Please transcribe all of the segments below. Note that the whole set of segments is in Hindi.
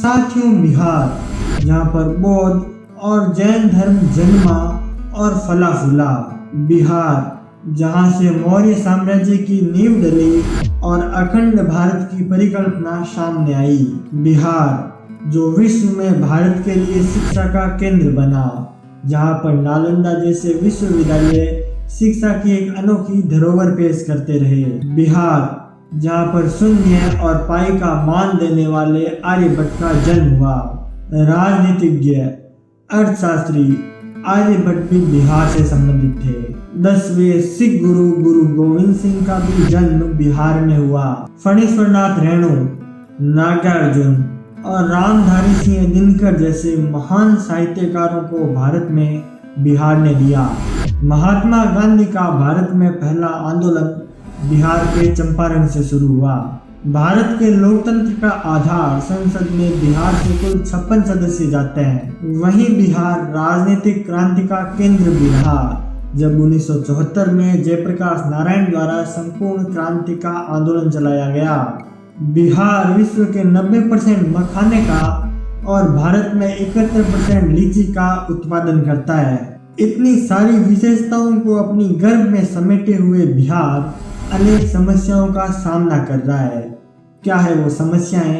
साथियों, बिहार जहाँ पर बौद्ध और जैन धर्म जन्मा और फला फूला। बिहार जहाँ से मौर्य साम्राज्य की नींव डली और अखंड भारत की परिकल्पना सामने आई। बिहार जो विश्व में भारत के लिए शिक्षा का केंद्र बना, जहाँ पर नालंदा जैसे विश्वविद्यालय शिक्षा की एक अनोखी धरोहर पेश करते रहे। बिहार जहाँ पर शून्य और पाई का मान देने वाले आर्यभट्ट का जन्म हुआ। राजनीतिज्ञ अर्थशास्त्री आर्यभट्ट भी बिहार से संबंधित थे। 10वें सिख गुरु गुरु गोविंद सिंह का भी जन्म बिहार में हुआ। फणीश्वरनाथ रेणु, नागार्जुन और रामधारी सिंह दिनकर जैसे महान साहित्यकारों को भारत में बिहार ने दिया। महात्मा गांधी का भारत में पहला आंदोलन बिहार के चंपारण से शुरू हुआ। भारत के लोकतंत्र का आधार संसद में बिहार से कुल 56 सदस्य जाते हैं। वहीं बिहार राजनीतिक क्रांति का केंद्र भी रहा, जब 1974 में जयप्रकाश नारायण द्वारा संपूर्ण क्रांति का आंदोलन चलाया गया। बिहार विश्व के 90% मखाने का और भारत में 71% लीची का उत्पादन करता है। इतनी सारी विशेषताओं को अपनी गर्भ में समेटे हुए बिहार अनेक समस्याओं का सामना कर रहा है। क्या है वो समस्याएं,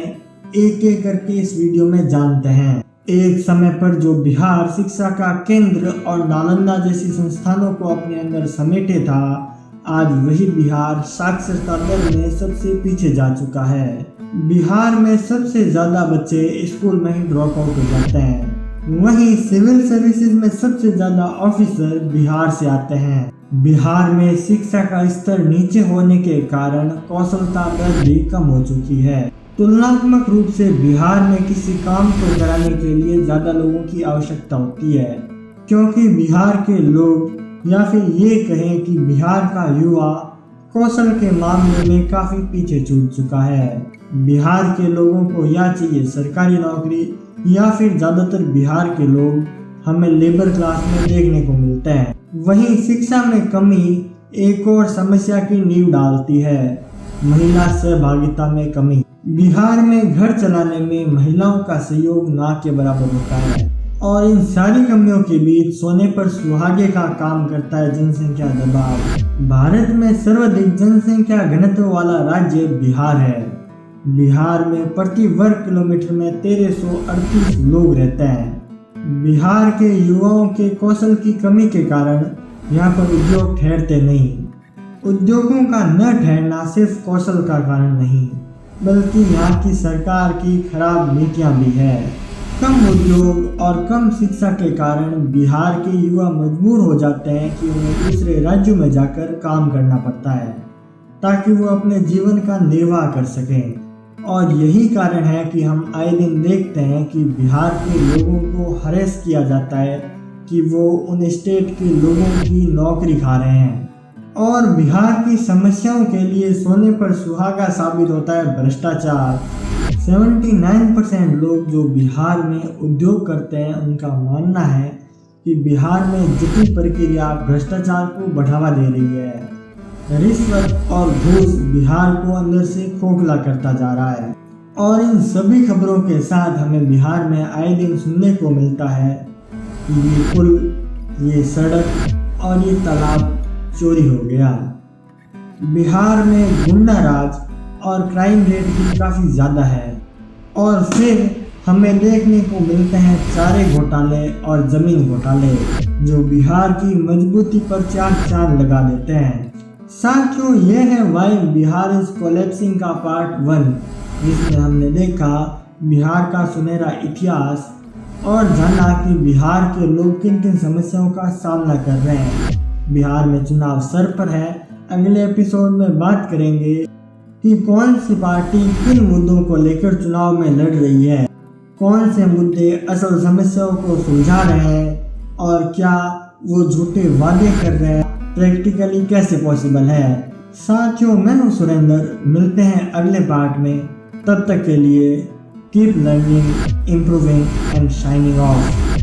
एक एक करके इस वीडियो में जानते हैं। एक समय पर जो बिहार शिक्षा का केंद्र और नालंदा जैसी संस्थानों को अपने अंदर समेटे था, आज वही बिहार साक्षरता दर में सबसे पीछे जा चुका है। बिहार में सबसे ज्यादा बच्चे स्कूल में ही ड्रॉप आउट हो जाते हैं। वहीं सिविल सर्विसेज में सबसे ज्यादा ऑफिसर बिहार से आते हैं। बिहार में शिक्षा का स्तर नीचे होने के कारण कौशलता दर भी कम हो चुकी है। तुलनात्मक रूप से बिहार में किसी काम को कराने के लिए ज्यादा लोगों की आवश्यकता होती है, क्योंकि बिहार के लोग या फिर ये कहें कि बिहार का युवा कौशल के मामले में काफी पीछे छूट चुका है। बिहार के लोगों को या चाहिए सरकारी नौकरी या फिर ज्यादातर बिहार के लोग हमें लेबर क्लास में देखने को मिलते हैं। वहीं शिक्षा में कमी एक और समस्या की नींव डालती है, महिला सहभागिता में कमी। बिहार में घर चलाने में महिलाओं का सहयोग ना के बराबर होता है और इन सारी कमियों के बीच सोने पर सुहागे का काम करता है जनसंख्या दबाव। भारत में सर्वाधिक जनसंख्या घनत्व वाला राज्य बिहार है। बिहार में प्रति वर्ग किलोमीटर में 1338 लोग रहते हैं। बिहार के युवाओं के कौशल की कमी के कारण यहाँ पर उद्योग ठहरते नहीं। उद्योगों का न ठहरना सिर्फ कौशल का कारण नहीं, बल्कि यहाँ की सरकार की खराब नीतियाँ भी है। कम उद्योग और कम शिक्षा के कारण बिहार के युवा मजबूर हो जाते हैं कि उन्हें दूसरे राज्यों में जाकर काम करना पड़ता है ताकि वो अपने जीवन का निर्वाह कर सकें। और यही कारण है कि हम आए दिन देखते हैं कि बिहार के लोगों को हरेस किया जाता है कि वो उन स्टेट के लोगों की नौकरी खा रहे हैं। और बिहार की समस्याओं के लिए सोने पर सुहागा साबित होता है भ्रष्टाचार। 79% लोग जो बिहार में उद्योग करते हैं, उनका मानना है कि बिहार में जटिल प्रक्रिया भ्रष्टाचार को बढ़ावा दे रही है। रिश्वत और घूस बिहार को अंदर से खोखला करता जा रहा है। और इन सभी खबरों के साथ हमें बिहार में आए दिन सुनने को मिलता है कि ये पुल, ये सड़क और ये तालाब चोरी हो गया। बिहार में गुंडा राज और क्राइम रेट भी काफ़ी ज़्यादा है। और फिर हमें देखने को मिलते हैं चारे घोटाले और ज़मीन घोटाले, जो बिहार की मजबूती पर चार लगा देते हैं। साथियों, यह है वाई बिहार इज कोलैप्सिंग का पार्ट 1, जिसमें हमने देखा बिहार का सुनहरा इतिहास और जाना कि बिहार के लोग किन किन समस्याओं का सामना कर रहे हैं। बिहार में चुनाव सर पर है। अगले एपिसोड में बात करेंगे कि कौन सी पार्टी किन मुद्दों को लेकर चुनाव में लड़ रही है, कौन से मुद्दे असल समस्याओं को सुलझा रहे हैं और क्या वो झूठे वादे कर रहे हैं, प्रैक्टिकली कैसे पॉसिबल है। साथियों, मैं हूँ सुरेंद्र। मिलते हैं अगले पार्ट में। तब तक के लिए keep learning, improving and shining of.